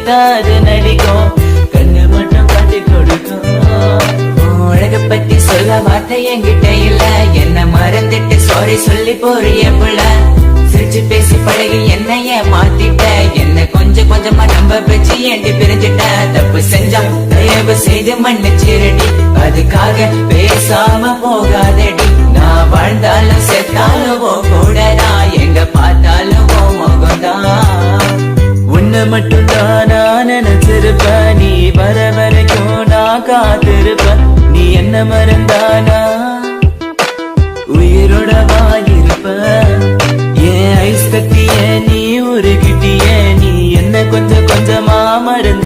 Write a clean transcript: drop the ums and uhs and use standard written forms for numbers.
தான் அது நடிக்கும், கண்ணு மட்டும் காட்டி கொடுக்கும். உலக பத்தி சொல்ல வார்த்தை என்கிட்ட இல்ல, என்ன மறந்துட்டு சாரி சொல்லி போறிய புள்ள. சிரிச்சு பேசி பழகி என்னைய மாத்திட்ட, என்ன கொஞ்சம் கொஞ்சமா நம்ப வச்சு ஏண்டி பிரிஞ்சிட்ட. தப்பு செஞ்சா தயவு செய்து மன்னிச்சிரடி, அதுக்காக பேசாம போகாதடி. நான் வாழ்ந்தாலும் செத்தாலும் கூடதான், எங்க பார்த்தாலும் முகம்தான். உன்னை மட்டும் தான் நான் நினைச்சிருப்ப, நீ வர வரைக்கும் நான் காத்திருப்ப. நீ என்ன மறந்தானா உயிரோட வாயிருப்ப. ஏன் ஐஸ் கட்டிய நீ உருகிட்டிய, நீ என்ன கொஞ்சம் கொஞ்சமா